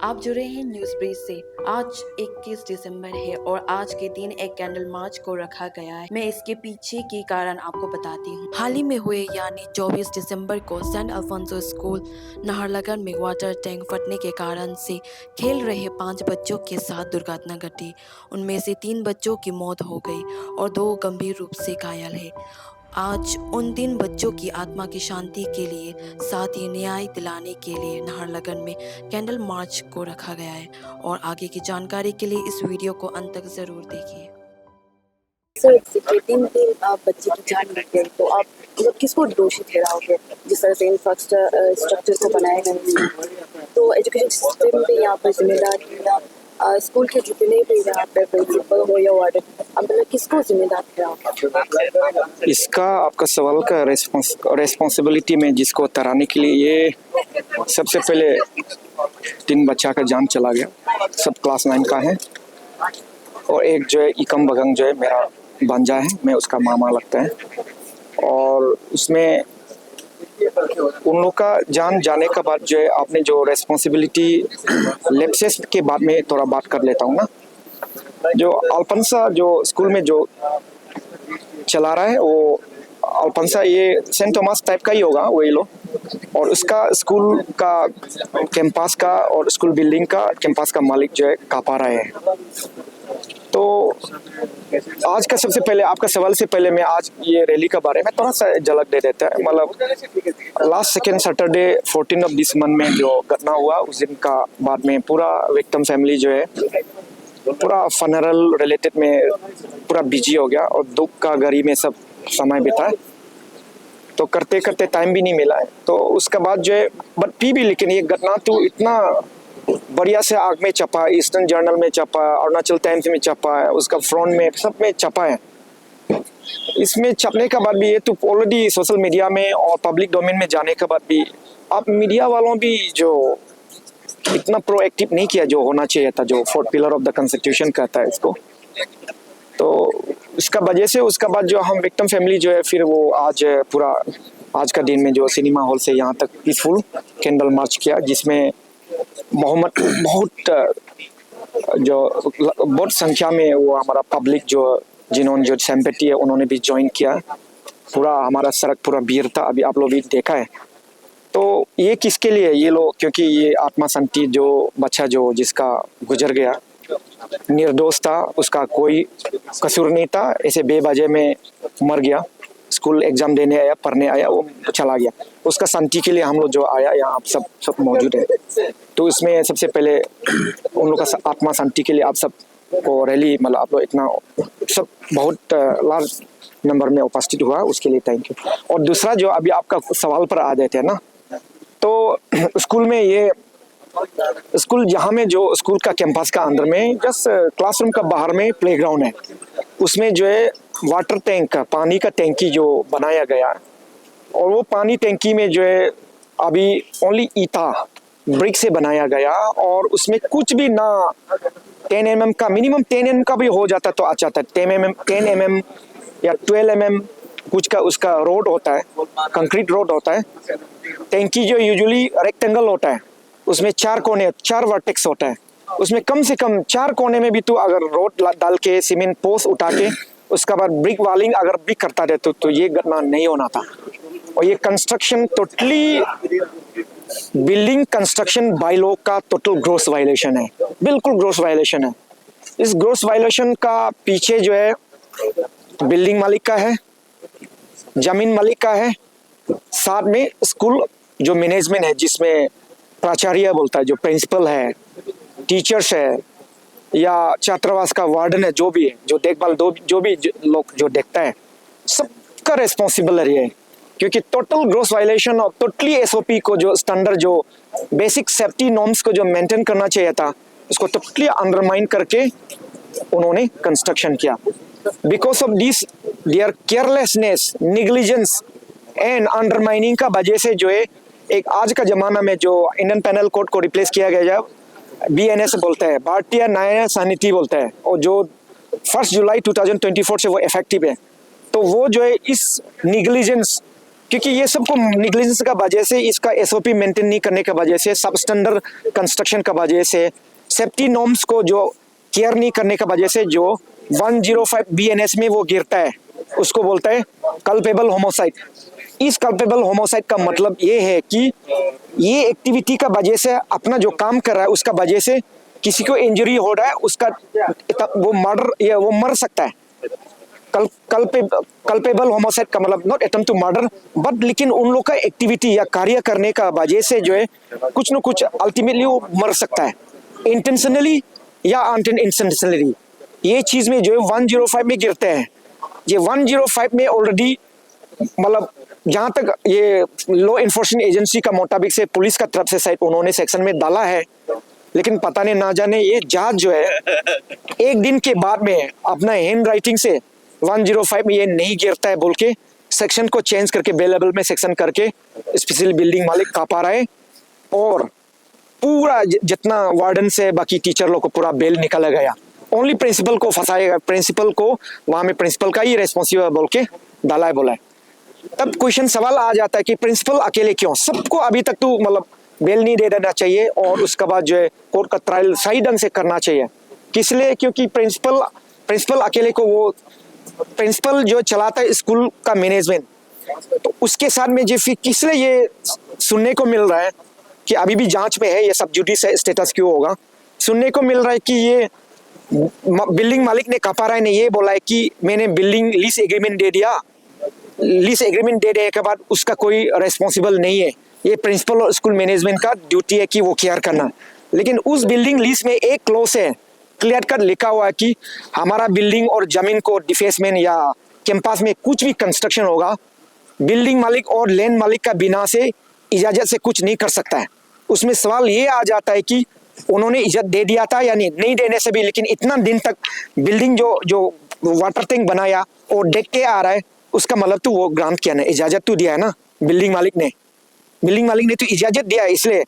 आप जुड़े हैं न्यूज़ ब्रिज से। आज 21 दिसंबर है और आज के दिन एक कैंडल मार्च को रखा गया है। मैं इसके पीछे के कारण आपको बताती हूँ। हाल ही में हुए यानी 24 दिसंबर को सेंट अल्फोंसो स्कूल नाहरलगुन में वाटर टैंक फटने के कारण से खेल रहे 5 बच्चों के साथ दुर्घटना घटी। उनमें से 3 बच्चों की मौत हो गई और 2 गंभीर रूप से घायल है। आज उन 3 बच्चों की आत्मा की शांति के लिए साथ ही न्याय दिलाने के लिए नाहरलगुन में कैंडल मार्च को रखा गया है और आगे की जानकारी के लिए इस वीडियो को अंत तक जरूर देखिए। सर, तीन तीन आप बच्चे की जान लग गई तो आप मतलब किसको दोषी ठहराओगे जिस तरह से इंफ्रास्ट्रक्चर को बनाया गया तो एजुकेशन सिस्टम पे यहाँ पर जिम्मेदार या स्कूल के जितने भी यहाँ पे प्रिंसिपल हो या वार्डन आप मतलब किसको जिम्मेदार ठहराओगे? इसका आपका सवाल का रेस्पॉन्सिबिलिटी में जिसको तराने के लिए ये सबसे पहले 3 बच्चा का जान चला गया। सब क्लास 9 का है और एक जो है इकम बगंग जो है मेरा भांजा है, मैं उसका मामा लगता है। और उसमें उन लोग का जान जाने का बाद जो है आपने जो रेस्पॉन्सिबिलिटी लेप्सेस के बाद में थोड़ा बात कर लेता हूँ ना। जो अल्फोंसा जो स्कूल में जो चला रहा है वो अल्फोंसा ये सेंट थॉमस टाइप का ही होगा वही लोग। और उसका स्कूल का कैंपस का और स्कूल बिल्डिंग का कैंपस का मालिक जो है कापा रहा है। तो आज का सबसे पहले आपका सवाल से पहले मैं आज ये रैली के बारे में थोड़ा सा झलक दे देता है। मतलब last second Saturday 14 of this month में जो घटना हुआ उस दिन का बाद में पूरा विक्टिम फैमिली जो है पूरा फनरल रिलेटेड में पूरा बिजी हो गया और दुख का घड़ी में सब समय बिताए। तो करते करते टाइम भी नहीं मिला है। तो उसके बाद जो है बट फिर भी लेकिन ये घटना तो इतना बढ़िया से आग में छपा, ईस्टर्न जर्नल में छपा, अरुणाचल टाइम्स में छपा है, उसका फ्रंट में सब में छपा है। इसमें छपने के बाद भी ये तो ऑलरेडी सोशल मीडिया में और पब्लिक डोमेन में जाने के बाद भी आप मीडिया वालों भी जो इतना प्रोएक्टिव नहीं किया जो होना चाहिए था, जो 4th pillar of the constitution कहता है इसको। तो उसका वजह से उसका बाद जो हम विक्टिम फैमिली जो है फिर वो आज पूरा आज का दिन में जो सिनेमा हॉल से यहाँ तक पीसफुल कैंडल मार्च किया, जिसमें बहुत संख्या में वो हमारा पब्लिक जो जिन्होंने जो सिंपैथी है उन्होंने भी ज्वाइन किया। पूरा हमारा सड़क पूरा भीड़ था, अभी आप लोग भी देखा है। तो ये किसके लिए ये लोग, क्योंकि ये आत्मा शांति जो बच्चा जो जिसका गुजर गया निर्दोष था, उसका कोई कसूर नहीं था, ऐसे बेवजह में मर गया। स्कूल एग्जाम देने आया, पढ़ने आया, वो चला गया। उसका शांति के लिए हम लोग जो आया यहाँ आप सब मौजूद है। तो इसमें सबसे पहले उन लोग का आत्मा शांति के लिए आप सब को रैली मतलब आप लोग इतना सब बहुत लार्ज नंबर में उपस्थित हुआ, उसके लिए थैंक यू। और दूसरा जो अभी आपका सवाल पर आ जाते हैं ना, तो स्कूल में ये स्कूल जहाँ में जो स्कूल का कैंपस का अंदर में जस्ट क्लासरूम का बाहर में प्लेग्राउंड है, उसमें जो है वाटर टैंक का पानी का टैंकी जो बनाया गया और वो पानी टैंकी में जो है अभी ओनली ईटा ब्रिक से बनाया गया और उसमें कुछ भी ना 10 mm का मिनिमम 10 mm का भी हो जाता तो अच्छा था। 10 mm या 12 mm कुछ का उसका रोड होता है, कंक्रीट रोड होता है। टैंकी जो यूजुअली रेक्टेंगल होता है, उसमें 4 कोने 4 वर्टेक्स होता है, उसमें कम से कम 4 कोने में भी तो अगर रोड डाल के सीमेंट पोस्ट उठा के उसका बाद ब्रिक वालिंग अगर भी करता रहे तो ये घटना नहीं होना था। और ये construction totally building construction by law का टोटल ग्रोस वायलेशन है, बिल्कुल ग्रोस वायलेशन है। इस ग्रोस वायलेशन का पीछे जो है बिल्डिंग मालिक का है, जमीन मालिक का है, साथ में स्कूल जो मैनेजमेंट है जिसमें प्राचार्य बोलता है, जो प्रिंसिपल है, टीचर्स है या छात्रावास का वार्डन है, जो भी है, जो देखभाल जो भी लोग जो देखता है, सबका रेस्पॉन्सिबल है। क्योंकि टोटल ग्रोस वायलेशन और टोटली एसओपी को जो स्टैंडर्ड जो बेसिक सेफ्टी नॉर्म्स को जो मेंटेन करना चाहिए था उसको टोटली अंडरमाइन करके उन्होंने कंस्ट्रक्शन किया। Because of this their carelessness, negligence and undermining का वजह से जो है एक आज का जमाना में जो इंडियन पेनल कोड को रिप्लेस किया गया है BNS बोलता है, भारतीय न्याय संहिता बोलता है, और जो 1 जुलाई 2024 से वो इफेक्टिव है। तो वो जो है इस निग्लिजेंस क्योंकि ये सबको निग्लिजेंस का वजह से, इसका एसओपी मेंटेन नहीं करने का वजह से, सब स्टैंडर्ड कंस्ट्रक्शन का वजह से, सेफ्टी नॉर्म्स को जो केयर नहीं करने का वजह से जो 105 बीएनएस में वो गिरता है, उसको बोलता है कल्पेबल होमोसाइड। इस कल्पेबल होमोसाइड का मतलब ये है कि ये एक्टिविटी का वजह से, अपना जो काम कर रहा है उसका वजह से किसी को इंजरी हो रहा है, उसका वो मर्डर या वो मर सकता है। कल्पेबल होमोसाइड का मतलब not attempt to murder but, लेकिन उन लोग का एक्टिविटी या कार्य करने का वजह से जो है कुछ न कुछ अल्टीमेटली वो मर सकता है, इंटेंशनली या अनइंटेंशनली। ये चीज में जो है 105 में गिरते हैं। ये 105 में ऑलरेडी मतलब जहां तक ये लॉ इन्फोर्समेंट एजेंसी का मुताबिक से, पुलिस का तरफ से शायद उन्होंने सेक्शन में डाला है, लेकिन पता नहीं ना जाने ये जज जो है एक दिन के बाद में अपना हैंड राइटिंग से 105 में ये नहीं गिरता है बोल के सेक्शन को चेंज करके बे लेवल में सेक्शन करके स्पेशल बिल्डिंग मालिक कापा रहा है, और पूरा जितना वार्डन से बाकी टीचर लोग को पूरा बेल निकाला गया। ओनली प्रिंसिपल को फंसाएगा, प्रिंसिपल को वहां में प्रिंसिपल का ही रेस्पॉन्सिबल बोल के डाला है बोला है। तब क्वेश्चन सवाल आ जाता है कि प्रिंसिपल अकेले क्यों? सबको अभी तक तो मतलब बेल नहीं दे देना चाहिए, और उसके बाद जो है कोर्ट का ट्रायल सही ढंग से करना चाहिए। किस लिए? क्योंकि प्रिंसिपल अकेले को, वो प्रिंसिपल जो चलाता है स्कूल का मैनेजमेंट, तो उसके साथ में जो फिर किस लिए ये सुनने को मिल रहा है कि अभी भी जांच में है, ये सब जुडिस स्टेटस क्यों होगा, सुनने को मिल रहा है कि ये बिल्डिंग मालिक ने कपारा ने ये बोला है कि मैंने बिल्डिंग लीज एग्रीमेंट दे दिया, लीज एग्रीमेंट दे देने के बाद उसका कोई रेस्पॉन्सिबल नहीं है, ये प्रिंसिपल और स्कूल मैनेजमेंट का ड्यूटी है कि वो केयर करना। लेकिन उस बिल्डिंग लीज में एक क्लॉज है, क्लियर कट लिखा हुआ है कि हमारा बिल्डिंग और जमीन को डिफेसमेंट या कैंपस में कुछ भी कंस्ट्रक्शन होगा, बिल्डिंग मालिक और लैंड मालिक का बिना से इजाजत से कुछ नहीं कर सकता है। उसमें सवाल ये आ जाता है कि उन्होंने इजाजत दे दिया था या नहीं देने से भी, लेकिन इतना दिन तक बिल्डिंग जो वाटर टैंक बनाया और देख के आ रहा है, उसका मतलब तो वो ग्रांट किया ना, इजाजत तो दिया है ना बिल्डिंग मालिक ने तो इजाजत दिया है, इसलिए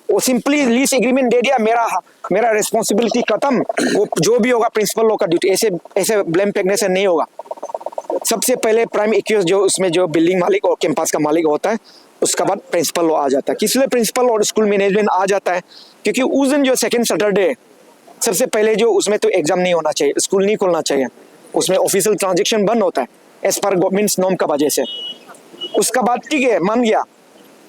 वो सिंपली लीज एग्रीमेंट दे दिया, मेरा रिस्पॉन्सिबिलिटी खत्म, वो जो भी होगा प्रिंसिपल लोग का ड्यूटी, ऐसे ब्लेम फेंकने से नहीं होगा। सबसे पहले प्राइम एक्यूज जो उसमें जो बिल्डिंग मालिक और कैंपस का मालिक होता है, उसके बाद प्रिंसिपल लोग आ जाता है। किस लिए प्रिंसिपल और स्कूल मैनेजमेंट आ जाता है? क्योंकि उस दिन जो सेकेंड सैटरडे सबसे पहले जो उसमें तो एग्जाम नहीं होना चाहिए, स्कूल नहीं खोलना चाहिए, उसमें ऑफिशियल ट्रांजेक्शन बंद होता है एज पर गवर्नमेंट नॉर्म का वजह से। उसका बाद ठीक है मान गया,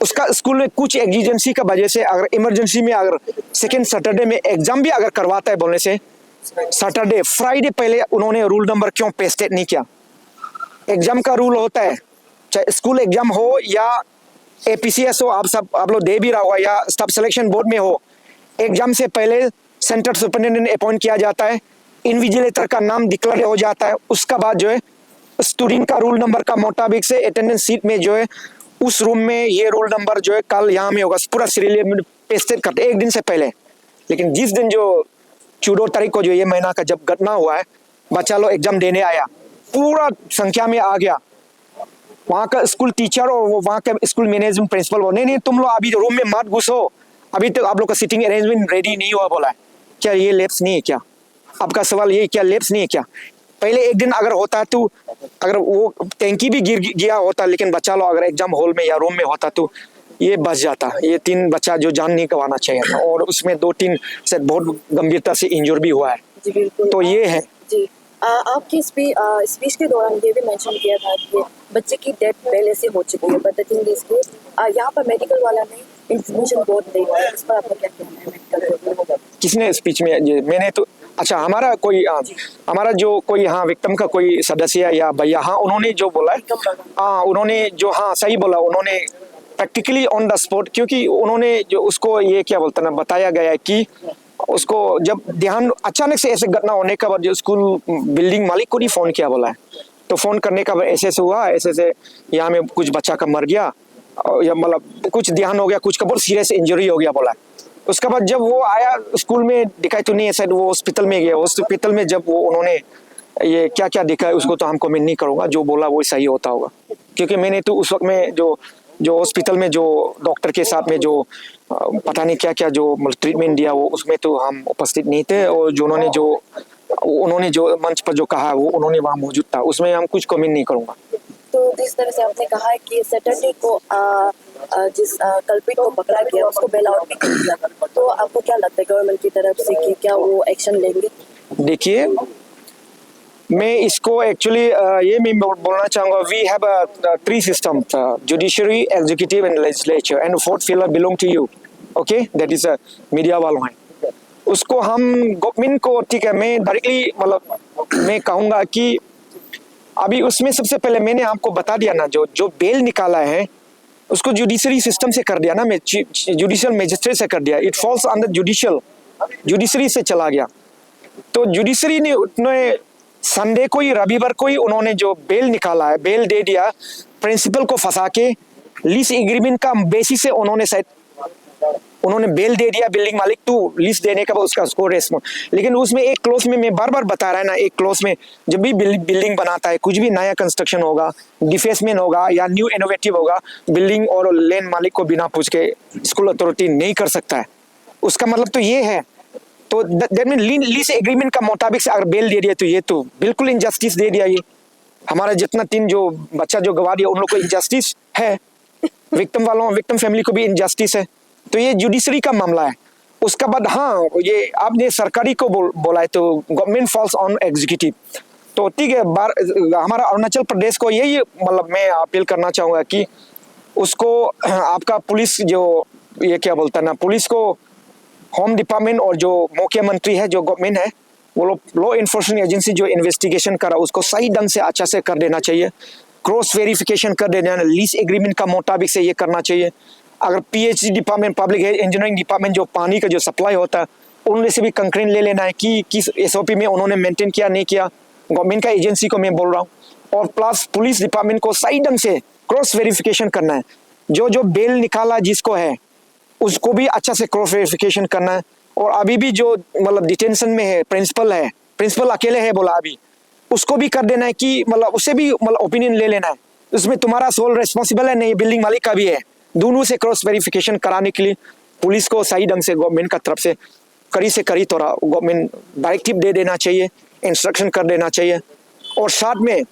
उसका स्कूल में कुछ एग्जीजेंसी का वजह से अगर इमरजेंसी में अगर सेकेंड सैटरडे में एग्जाम भी अगर करवाता है बोलने से, सैटरडे फ्राइडे पहले उन्होंने रूल नंबर क्यों पेस्टेड नहीं किया? एग्जाम का रूल होता है, चाहे स्कूल एग्जाम हो या एपीसीएस हो, आप लोग दे भी रहा हो, या स्टाफ सिलेक्शन बोर्ड में हो, एग्जाम से पहले सेंटर सुपरिटेंडेंट अपॉइंट किया जाता है, इन्विजिलेटर का नाम डिक्लेयर हो जाता है, उसका बाद जो है स्टूडेंट का रूल नंबर का मुताबिक से अटेंडेंस सीट में जो है उस रूम में ये रोल नंबर जो है कल यहाँ में होगा, पूरा सीरियल में पेस्टेड करते एक दिन से पहले। लेकिन जिस दिन जो 14 तारीख को जो ये महीना का जब घटना हुआ है, बच्चा लोग एग्जाम देने आया, पूरा संख्या में आ गया, वहाँ का स्कूल टीचर और वहाँ का स्कूल मैनेजमेंट प्रिंसिपल बोले नहीं तुम लोग अभी रूम में मत घुसो, अभी तक आप लोग का सीटिंग अरेंजमेंट रेडी नहीं हुआ बोला है। क्या ये लैप्स नहीं है क्या? आपका सवाल ये क्या लैप्स नहीं है क्या? पहले एक दिन अगर होता तो, अगर वो टैंकी भी गिर गया होता, लेकिन बच्चा लोग अगर एग्जाम हॉल में या रूम में होता तो ये बच जाता। ये 3 बच्चा जो जान नहीं गंवाना चाहिए था, और उसमें 2-3 से बहुत गंभीरता से इंजर भी हुआ है। जी बिल्कुल। तो ये है जी। आपकी स्पीच के दौरान ये भी मेंशन किया था कि बच्चे की डेथ पहले से हो चुकी है, बट द थिंग इज कि यहाँ पर मेडिकल वाला ने इंफॉर्मेशन बहुत दी है, इस पर आपका क्या कहना है? मेडिकल किसने स्पीच में? मैंने तो अच्छा हमारा जो कोई हाँ विक्टिम का कोई सदस्य या भैया, हाँ उन्होंने जो बोला है, हाँ उन्होंने जो हाँ सही बोला, उन्होंने प्रैक्टिकली ऑन द स्पॉट, क्योंकि उन्होंने जो उसको ये क्या बोलते ना बताया गया है कि उसको जब ध्यान अचानक से ऐसे घटना होने का बाद जो स्कूल बिल्डिंग मालिक को नहीं फोन किया बोला है, तो फोन करने का ऐसे से हुआ, ऐसे से यहाँ में कुछ बच्चा का मर गया या मतलब कुछ ध्यान हो गया, कुछ का बहुत सीरियस इंजरी हो गया बोला है। उसके बाद जब वो आया स्कूल में दिखाई तो नहीं है, शायद वो हॉस्पिटल में गया, हॉस्पिटल में जब वो उन्होंने ये क्या क्या देखा है उसको तो हम कमेंट नहीं करूँगा, जो बोला वो सही होता होगा, क्योंकि मैंने तो उस वक्त में जो हॉस्पिटल में जो डॉक्टर के साथ में जो पता नहीं क्या क्या जो ट्रीटमेंट दिया वो उसमें तो हम उपस्थित नहीं थे, और जो उन्होंने जो मंच पर जो कहा वो उन्होंने वहाँ मौजूद था, उसमें हम कुछ कमेंट नहीं करूँगा। तो जिस तरह से आपने कहा है कि सैटरडे को जिस कल्प्रिट को पकड़ा गया उसको बेल आउट भी कर दिया, तो आपको क्या लगता है गवर्नमेंट की तरफ से कि क्या वो एक्शन लेंगे? देखिए, मैं इसको एक्चुअली ये मैं बोलना चाहूँगा, we have 3 system, judiciary, executive and legislature, and fourth pillar belong to you, okay, that is media वालों हैं। उसको हम गवर्नमेंट को, ठीक है, मैं डायरेक्टली मतलब मैं कहूँगा कि अभी उसमें सबसे पहले मैंने आपको बता दिया ना, जो बेल निकाला है उसको जुडिशरी सिस्टम से कर दिया ना, मैं जुडिशियल मजिस्ट्रेट से कर दिया, इट फॉल्स अंडर जुडिशरी से चला गया। तो जुडिशरी ने उन्होंने संडे को ही, रविवार को ही उन्होंने जो बेल निकाला है, बेल दे दिया, प्रिंसिपल को फंसा के लीज एग्रीमेंट का बेसिस से उन्होंने बेल दे दिया बिल्डिंग मालिक टू लीज देने का उसका उसको रेस्पॉन्स। लेकिन उसमें एक क्लोज में मैं बार बार बता रहा है ना, एक क्लोज में जब भी बिल्डिंग बनाता है, कुछ भी नया कंस्ट्रक्शन होगा, डिफेसमेंट होगा या न्यू इनोवेटिव होगा, बिल्डिंग और लैंड मालिक को बिना पूछ के स्कूल अथॉरिटी नहीं कर सकता है। उसका मतलब तो ये है, तो दैट मीन लीज एग्रीमेंट का मुताबिक से अगर बेल दे दिया तो ये तो बिल्कुल इनजस्टिस दे दिया। ये हमारा जितना 3 जो बच्चा जो गवा दिया उन लोग को इनजस्टिस है, विक्टिम फैमिली को भी इनजस्टिस है। तो ये जुडिशरी का मामला है। उसका बाद हाँ, ये आपने सरकारी को बोला है तो गवर्नमेंट फॉल्स ऑन एग्जीक्यूटिव, तो ठीक है। हमारा अरुणाचल प्रदेश को यही मतलब मैं अपील करना चाहूँगा कि उसको आपका पुलिस जो ये क्या बोलता है ना, पुलिस को होम डिपार्टमेंट और जो मुख्यमंत्री है, जो गवर्नमेंट है, वो लोग लॉ इन्फोर्समेंट एजेंसी जो इन्वेस्टिगेशन करा उसको सही ढंग से अच्छा से कर देना चाहिए, क्रॉस वेरिफिकेशन कर देना, लीज एग्रीमेंट का मुताबिक से ये करना चाहिए। अगर PhD department, public engineering department जो पानी का जो सप्लाई होता है उनमें से भी कंक्रीन ले लेना है कि किस एसओपी में उन्होंने मेंटेन किया नहीं किया, गवर्नमेंट का एजेंसी को मैं बोल रहा हूँ। और प्लस पुलिस डिपार्टमेंट को सही ढंग से क्रॉस वेरिफिकेशन करना है, जो बेल निकाला जिसको है उसको भी अच्छा से क्रॉस वेरिफिकेशन करना है। और अभी भी जो मतलब डिटेंशन में है, प्रिंसिपल अकेले है बोला, अभी उसको भी कर देना है कि मतलब उससे भी मतलब ओपिनियन ले लेना है, उसमें तुम्हारा सोल रिस्पॉन्सिबल है नहीं, बिल्डिंग मालिक का भी है। दोनों से क्रॉस वेरिफिकेशन कराने के लिए पुलिस को सही ढंग से गवर्नमेंट का तरफ से करी थोड़ा गवर्नमेंट डायरेक्टिव दे देना चाहिए, इंस्ट्रक्शन कर देना चाहिए। और साथ में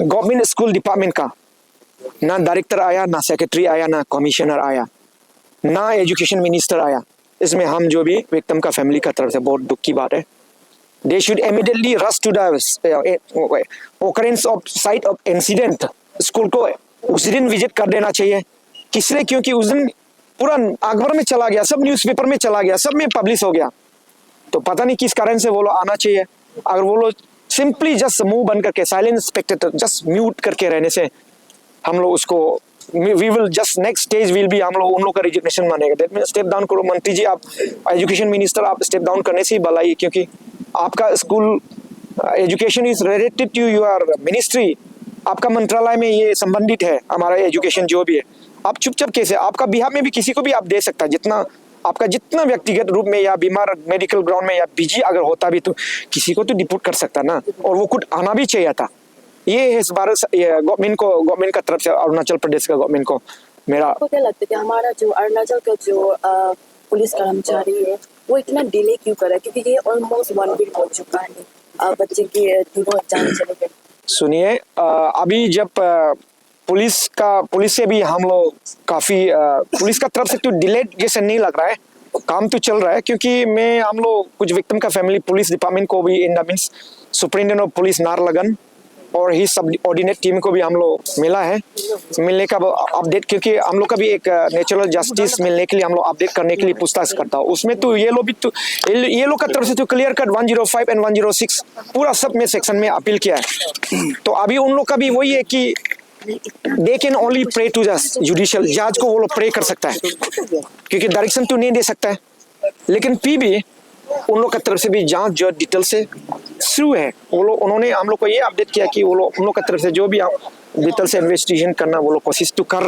गवर्नमेंट स्कूल डिपार्टमेंट का ना डायरेक्टर आया, ना सेक्रेटरी आया, ना कमिश्नर आया, ना एजुकेशन मिनिस्टर आया। इसमें हम जो भी विक्टिम का फैमिली का तरफ से बहुत दुख की बात है। They should immediately rush to the occurrence of site of incident, school को उस दिन विजिट कर देना चाहिए। किस लिए? क्योंकि उस दिन पूरा अखबार में चला गया, सब न्यूज़पेपर में चला गया, सब में पब्लिश हो गया, तो पता नहीं किस कारण से वो लोग आना चाहिए। अगर वो लोग सिंपली जस्ट मुंह बंद करके साइलेंट स्पेक्टेटर जस्ट म्यूट करके रहने से हम लोग उसको we will just next stage will be हम लोग उन लोग का रिजिग्नेशन मानेगा। दैट मीन स्टेप डाउन करो मंत्री जी, आप एजुकेशन मिनिस्टर, आप स्टेप डाउन करने से ही भलाई, क्योंकि आपका school education is related to your ministry, आपका मंत्रालय में ये संबंधित है हमारा एजुकेशन जो भी है। आप चुपचाप कैसे, आपका बिहार में भी किसी को भी आप दे सकता है, जितना व्यक्तिगत रूप में या बीमार मेडिकल ग्राउंड में या बिजी अगर होता भी तो किसी को तो डिपोर्ट कर सकता ना, और वो खुद आना भी चाहिए था। ये है इस बार गवर्नमेंट का तरफ से, अरुणाचल प्रदेश का गवर्नमेंट को मेरा। आपको क्या लगता है कि हमारा जो अरुणाचल का जो पुलिस कर्मचारी है वो इतना डिले क्यों कर रहा है? क्योंकि ये ऑलमोस्ट 1 वीक हो चुका है, बच्चे की तीनों एग्जाम चले गए। सुनिए, अभी जब पुलिस से भी हम लोग काफी पुलिस का तरफ से तो डिले जैसे नहीं लग रहा है, काम तो चल रहा है। क्योंकि हम लोग कुछ विक्टिम का फैमिली पुलिस डिपार्टमेंट को भी in the means superintendent of police नारलगन और ही सब ऑर्डिनेट टीम को भी हम लोग मिला है, मिलने का अपडेट, क्योंकि हम लोग का भी एक नेचुरल जस्टिस मिलने के लिए हम लोग अपडेट करने के लिए पूछताछ करता हूँ। उसमें तो ये लोग भी तो ये लोग का तरफ से तो क्लियर कट 105 एंड 106 पूरा सब में सेक्शन में अपील किया है। तो अभी उन लोग का भी वही है कि they can only pray to just judicial जज को वो लोग प्रे कर सकता है, क्योंकि डायरेक्शन तो नहीं दे सकता है। लेकिन फिर भी उन लोग की तरफ से भी जांच जो डिटेल से शुरू है, वो लोग उन्होंने हम लोग को ये अपडेट किया कि वो लोग उन लोग की तरफ से जो भी डिटेल से इन्वेस्टिगेशन करना वो लोग कोशिश तो कर